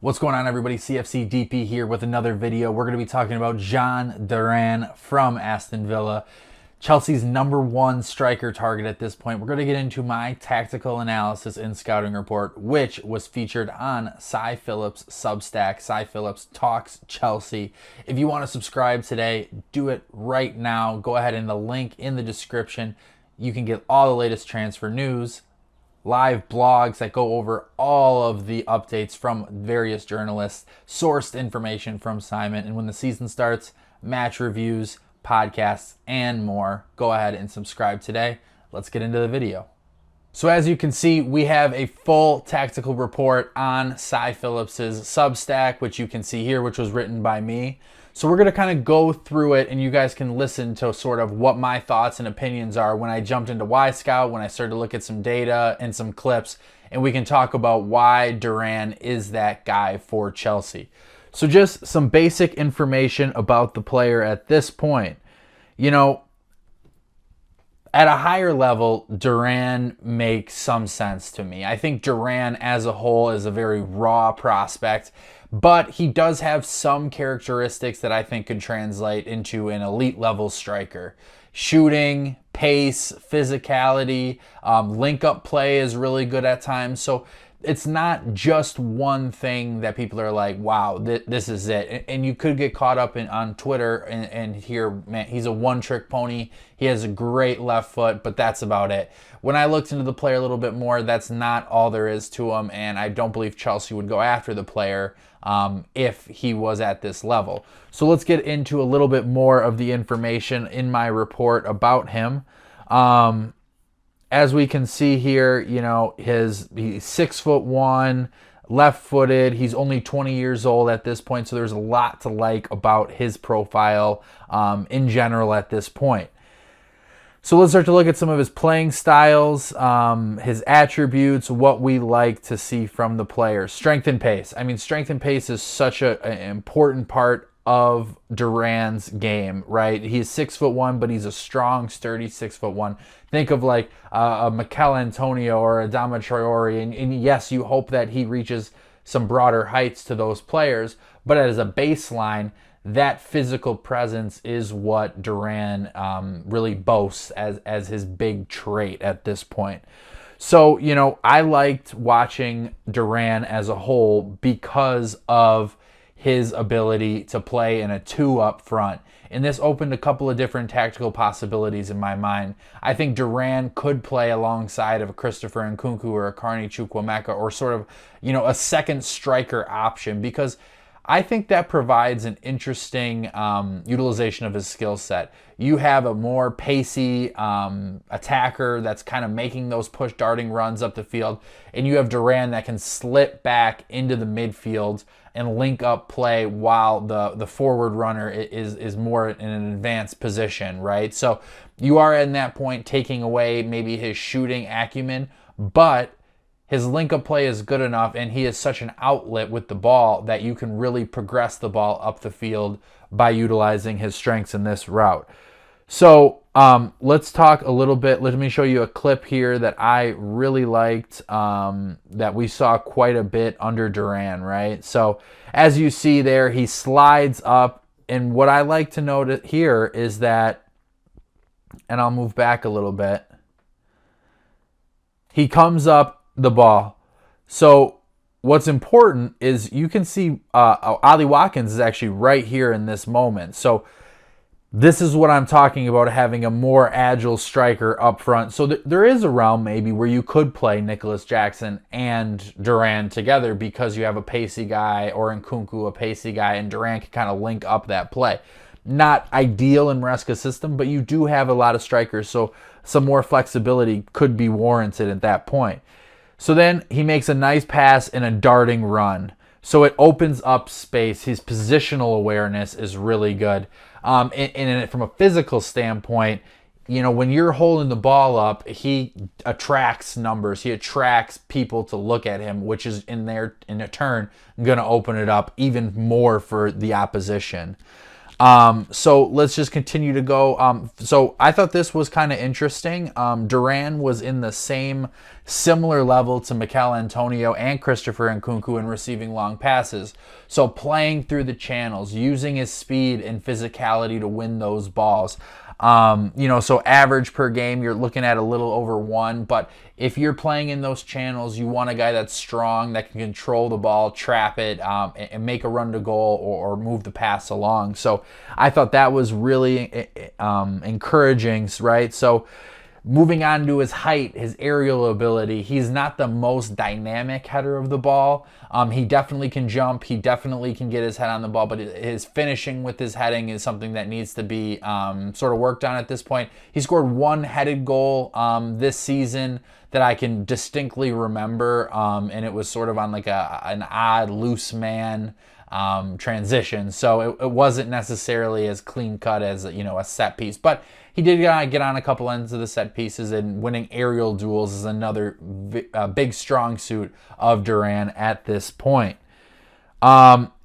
What's going on, everybody? CFC DP here with another video. We're going to be talking about Jhon Durán from Aston Villa, Chelsea's #1 striker target at this point. We're going to get into my tactical analysis and scouting report, which was featured on Cy Phillips' Substack. Cy Phillips Talks Chelsea. If you want to subscribe today, do it right now. Go ahead and the link in the description. You can get all the latest transfer news, live blogs that go over all of the updates from various journalists, sourced information from Simon, and when the season starts, match reviews, podcasts, and more. Go ahead and subscribe today. Let's get into the video. So as you can see, we have a full tactical report on Cy Phillips' Substack, which you can see here, which was written by me. So we're going to kind of go through it, and you guys can listen to sort of what my thoughts and opinions are when I jumped into Y-Scout, when I started to look at some data and some clips, and we can talk about why Duran is that guy for Chelsea. So just some basic information about the player at this point. You know, at a higher level, Duran makes some sense to me. I think Duran as a whole is a very raw prospect, but he does have some characteristics that I think could translate into an elite level striker. Shooting, pace, physicality, link-up play is really good at times. So it's not just one thing that people are like, wow, this is it. And you could get caught up on Twitter and hear, man, he's a one-trick pony. He has a great left foot, but that's about it. When I looked into the player a little bit more, that's not all there is to him, and I don't believe Chelsea would go after the player if he was at this level. So let's get into a little bit more of the information in my report about him. As we can see here, you know, he's 6'1", left-footed. He's only 20 years old at this point, so there's a lot to like about his profile in general at this point. So let's start to look at some of his playing styles, his attributes, what we like to see from the player. Strength and pace. I mean, strength and pace is such an important part of Duran's game, right? He's 6'1", but he's a strong, sturdy 6'1". Think of like a Mikel Antonio or a Adama Traore, and yes, you hope that he reaches some broader heights to those players, but as a baseline, that physical presence is what Duran really boasts as his big trait at this point. So, you know, I liked watching Duran as a whole because of his ability to play in a 2 up front. And this opened a couple of different tactical possibilities in my mind. I think Duran could play alongside of a Christopher Nkunku or a Carney Chukwuemeka, or sort of, you know, a second striker option, because I think that provides an interesting utilization of his skill set. You have a more pacey attacker that's kind of making those push darting runs up the field, and you have Duran that can slip back into the midfield and link up play while the forward runner is more in an advanced position, right? So you are in that point taking away maybe his shooting acumen, but his link-up play is good enough, and he is such an outlet with the ball that you can really progress the ball up the field by utilizing his strengths in this route. So let's talk a little bit. Let me show you a clip here that I really liked, that we saw quite a bit under Duran, right? So as you see there, he slides up, and what I like to note here is that, and I'll move back a little bit, he comes up the ball. So what's important is you can see Ollie Watkins is actually right here in this moment. So this is what I'm talking about, having a more agile striker up front. So there is a realm maybe where you could play Nicholas Jackson and Duran together, because you have a pacey guy, or Nkunku a pacey guy, and Duran can kind of link up that play. Not ideal in Maresca's system, but you do have a lot of strikers, so some more flexibility could be warranted at that point. So then he makes a nice pass in a darting run. So it opens up space. His positional awareness is really good. And from a physical standpoint, you know, when you're holding the ball up, he attracts numbers. He attracts people to look at him, which is in a turn going to open it up even more for the opposition. So let's just continue to go. So I thought this was kind of interesting. Duran was in the same similar level to Mikel Antonio and Christopher Nkunku in receiving long passes. So playing through the channels, using his speed and physicality to win those balls. So average per game, you're looking at a little over 1. But if you're playing in those channels, you want a guy that's strong, that can control the ball, trap it, and make a run to goal or move the pass along. So I thought that was really encouraging, right? So moving on to his height, his aerial ability, he's not the most dynamic header of the ball. He definitely can jump. He definitely can get his head on the ball, but his finishing with his heading is something that needs to be sort of worked on at this point. He scored 1 headed goal this season that I can distinctly remember, and it was sort of on like an odd loose man transition. So it wasn't necessarily as clean cut as a set piece, but he did get on a couple ends of the set pieces, and winning aerial duels is another big strong suit of Duran at this point.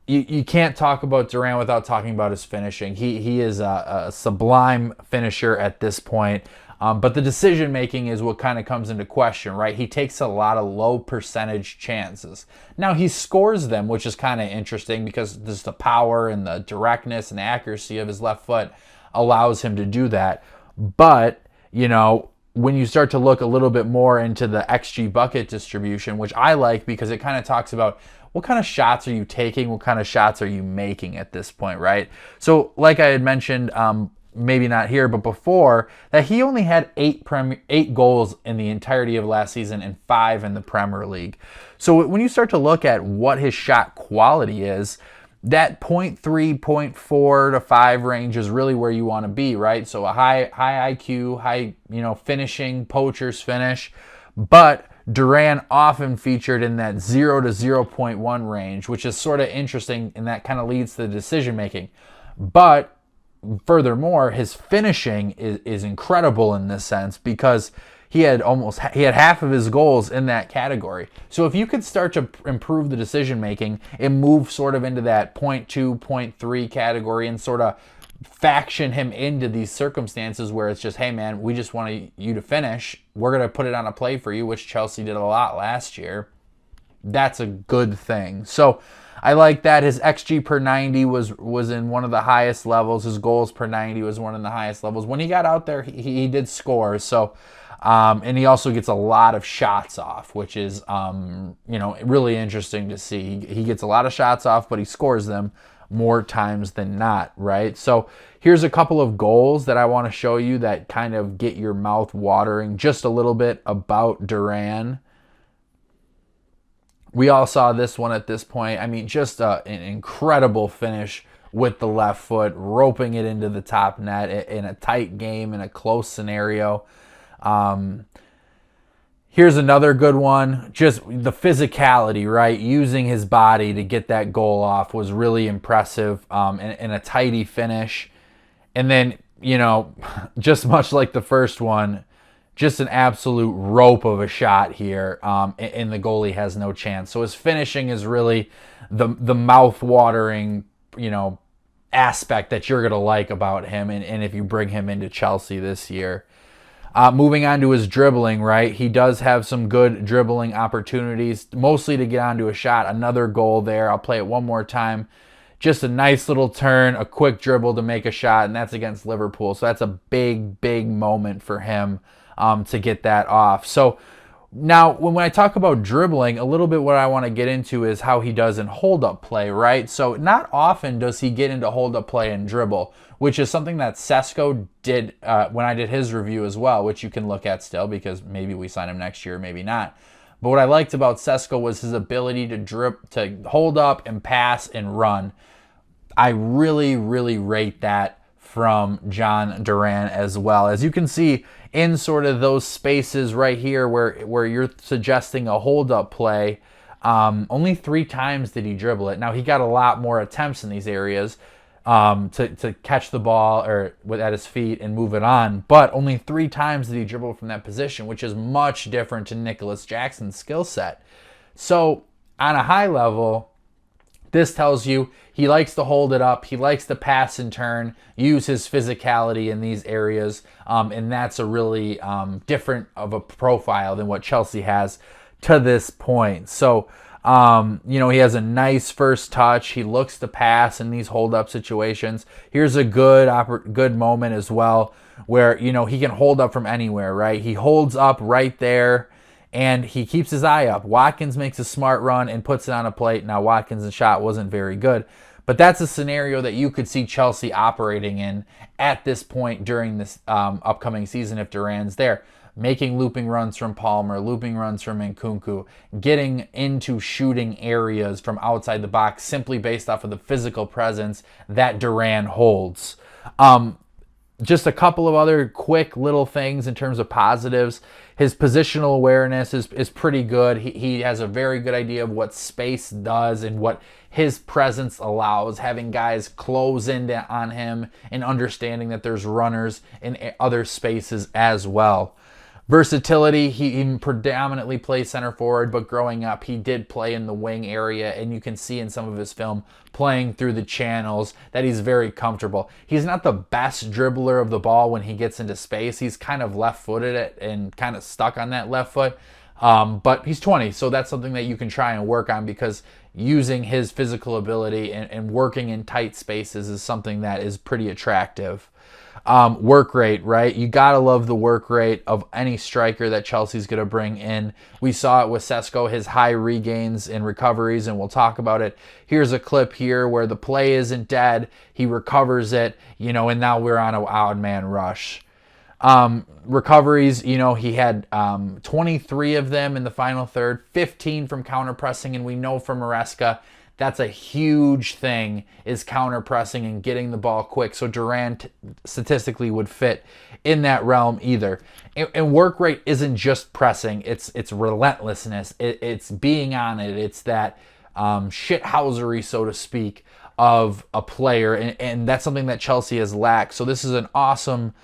You can't talk about Duran without talking about his finishing. He is a sublime finisher at this point. But the decision making is what kind of comes into question, right? He takes a lot of low percentage chances. Now he scores them, which is kind of interesting because just the power and the directness and accuracy of his left foot allows him to do that. But, when you start to look a little bit more into the XG bucket distribution, which I like because it kind of talks about what kind of shots are you taking, what kind of shots are you making at this point, right? So like I had mentioned, maybe not here, but before, that he only had 8 goals in the entirety of last season and 5 in the Premier League. So when you start to look at what his shot quality is, that 0.3, 0.4 to 5 range is really where you want to be, right? So a high IQ, high, finishing, poacher's finish. But Duran often featured in that 0 to 0.1 range, which is sort of interesting, and that kind of leads to the decision making. But furthermore, his finishing is incredible in this sense because he had half of his goals in that category. So if you could start to improve the decision making and move sort of into that 0.2, 0.3 category and sort of faction him into these circumstances where it's just, hey man, we just want you to finish. We're going to put it on a play for you, which Chelsea did a lot last year. That's a good thing. So I like that. His XG per 90 was in one of the highest levels. His goals per 90 was one of the highest levels. When he got out there, he did score. So, and he also gets a lot of shots off, which is, really interesting to see. He gets a lot of shots off, but he scores them more times than not, right? So here's a couple of goals that I want to show you that kind of get your mouth watering just a little bit about Duran. We all saw this one at this point. I mean, just an incredible finish with the left foot, roping it into the top net in a tight game, in a close scenario. Here's another good one. Just the physicality, right? Using his body to get that goal off was really impressive, and a tidy finish. And then, just much like the first one, just an absolute rope of a shot here, and the goalie has no chance. So his finishing is really the mouth-watering, aspect that you're going to like about him, and if you bring him into Chelsea this year. Moving on to his dribbling, right? He does have some good dribbling opportunities, mostly to get onto a shot. Another goal there. I'll play it one more time. Just a nice little turn, a quick dribble to make a shot, and that's against Liverpool. So that's a big, big moment for him to get that off. So now, when I talk about dribbling, a little bit what I want to get into is how he does in hold-up play, right? So not often does he get into hold-up play and dribble, which is something that Sesko did when I did his review as well, which you can look at still because maybe we sign him next year, maybe not. But what I liked about Sesko was his ability to hold up and pass and run. I really, really rate that from Jhon Durán as well. As you can see in sort of those spaces right here where you're suggesting a hold-up play, only 3 times did he dribble it. Now, he got a lot more attempts in these areas to catch the ball or at his feet and move it on, but only 3 times did he dribble from that position, which is much different to Nicholas Jackson's skill set. So on a high level, This tells you he likes to hold it up. He likes to pass and turn, use his physicality in these areas. And that's a really different of a profile than what Chelsea has to this point. So, he has a nice first touch. He looks to pass in these hold-up situations. Here's a good moment as well where, he can hold up from anywhere, right? He holds up right there, and he keeps his eye up. Watkins makes a smart run and puts it on a plate. Now, Watkins' shot wasn't very good, but that's a scenario that you could see Chelsea operating in at this point during this upcoming season if Duran's there. Making looping runs from Palmer, looping runs from Nkunku, getting into shooting areas from outside the box simply based off of the physical presence that Duran holds. Just a couple of other quick little things in terms of positives. His positional awareness is pretty good. He has a very good idea of what space does and what his presence allows, having guys close in on him and understanding that there's runners in other spaces as well. Versatility, he predominantly plays center forward, but growing up he did play in the wing area, and you can see in some of his film playing through the channels that he's very comfortable. He's not the best dribbler of the ball when he gets into space. He's kind of left-footed and kind of stuck on that left foot, but he's 20, so that's something that you can try and work on, because using his physical ability and working in tight spaces is something that is pretty attractive. Work rate, right? You gotta love the work rate of any striker that Chelsea's gonna bring in. We saw it with Sesko, his high regains and recoveries, and we'll talk about it. Here's a clip here where the play isn't dead. He recovers it, and now we're on an odd man rush. Recoveries, he had 23 of them in the final third, 15 from counter pressing, and we know from Maresca that's a huge thing, is counter pressing and getting the ball quick. So Duran statistically would fit in that realm either. And work rate isn't just pressing; it's relentlessness. It's being on it. It's that shithousery, so to speak, of a player, and that's something that Chelsea has lacked. So this is an awesome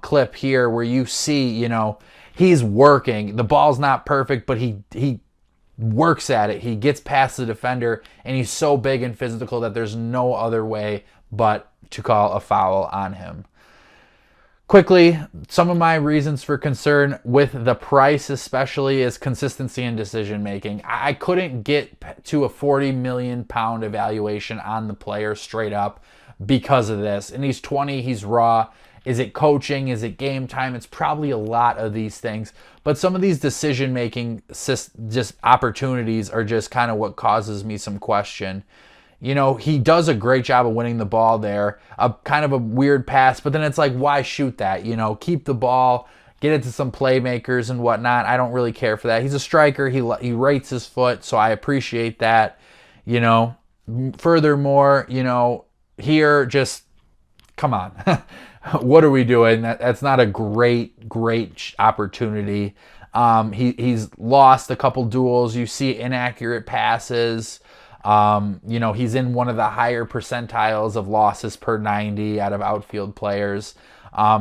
clip here where you see, he's working. The ball's not perfect, but he works at it. He gets past the defender, and he's so big and physical that there's no other way but to call a foul on him. Quickly, some of my reasons for concern with the price especially is consistency in decision making. I couldn't get to a £40 million evaluation on the player straight up because of this. And he's 20, he's raw. Is it coaching? Is it game time? It's probably a lot of these things. But some of these decision-making just opportunities are just kind of what causes me some question. He does a great job of winning the ball there. Kind of a weird pass, but then it's like, why shoot that? Keep the ball, get it to some playmakers and whatnot. I don't really care for that. He's a striker. He rates his foot, so I appreciate that. Furthermore, here, just come on. What are we doing? That's not a great opportunity. He's lost a couple duels. You see inaccurate passes. He's in one of the higher percentiles of losses per 90 out of outfield players.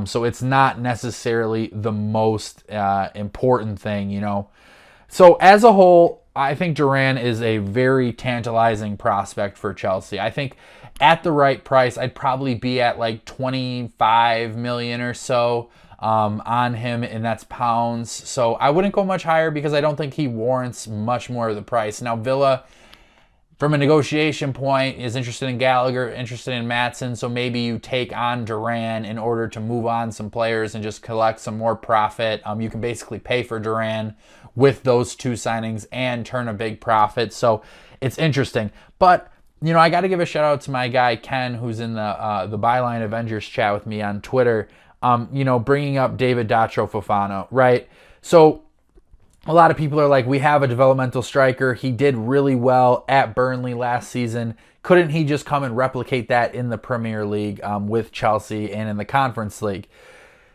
So it's not necessarily the most important thing, So as a whole, I think Duran is a very tantalizing prospect for Chelsea. I think at the right price, I'd probably be at like 25 million or so on him, and that's pounds. So I wouldn't go much higher because I don't think he warrants much more of the price. Now, Villa, from a negotiation point, is interested in Gallagher, interested in Maatsen, so maybe you take on Duran in order to move on some players and just collect some more profit. You can basically pay for Duran with those two signings and turn a big profit. So it's interesting. But I got to give a shout out to my guy Ken, who's in the Byline Avengers chat with me on Twitter. Bringing up David Datro Fofana, right? So a lot of people are like, we have a developmental striker. He did really well at Burnley last season. Couldn't he just come and replicate that in the Premier League with Chelsea and in the Conference League?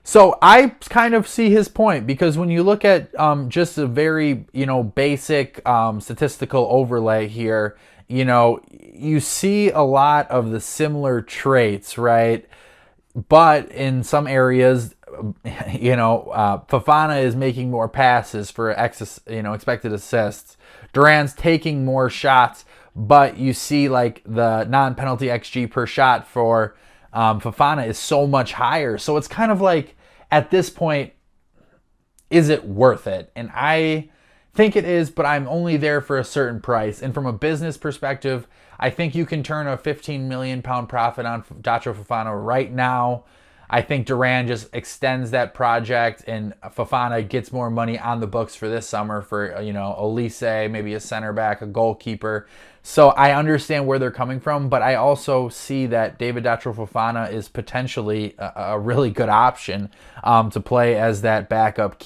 So I kind of see his point, because when you look at just a very, basic statistical overlay here, you see a lot of the similar traits, right? But in some areas, Fofana is making more passes for expected assists. Duran's taking more shots, but you see like the non-penalty XG per shot for Fofana is so much higher. So it's kind of like, at this point, is it worth it? And I think it is, but I'm only there for a certain price. And from a business perspective, I think you can turn a 15 million pound profit on Dacho Fofana right now. I think Duran just extends that project, and Fofana gets more money on the books for this summer for, you know, Elise, maybe a center back, a goalkeeper. So I understand where they're coming from, but I also see that David Dacho Fofana is potentially a really good option to play as that backup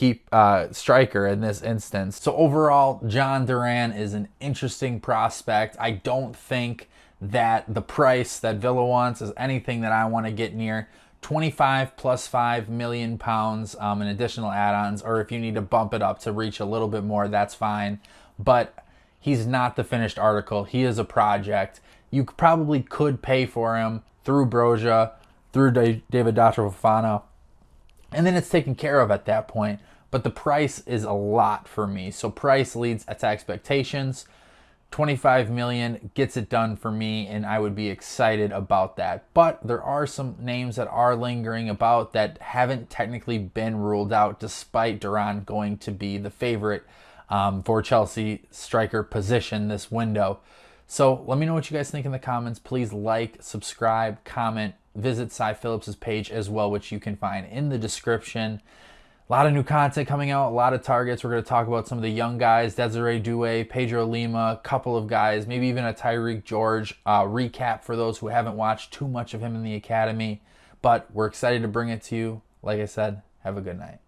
striker in this instance. So overall, Jhon Durán is an interesting prospect. I don't think that the price that Villa wants is anything that I want to get near. 25 plus 5 million pounds in additional add-ons, or if you need to bump it up to reach a little bit more, that's fine. But he's not the finished article. He is a project. You probably could pay for him through Broja, through David Dacho Fofana, and then it's taken care of at that point. But the price is a lot for me. So price leads to expectations. 25 million gets it done for me, and I would be excited about that. But there are some names that are lingering about that haven't technically been ruled out, despite Duran going to be the favorite for Chelsea striker position this window. So let me know what you guys think in the comments. Please like, subscribe, comment, visit Cy Phillips' page as well, which you can find in the description. A lot of new content coming out, a lot of targets. We're going to talk about some of the young guys, Desiree Doué, Pedro Lima, a couple of guys, maybe even a Tyreek George recap for those who haven't watched too much of him in the academy. But we're excited to bring it to you. Like I said, have a good night.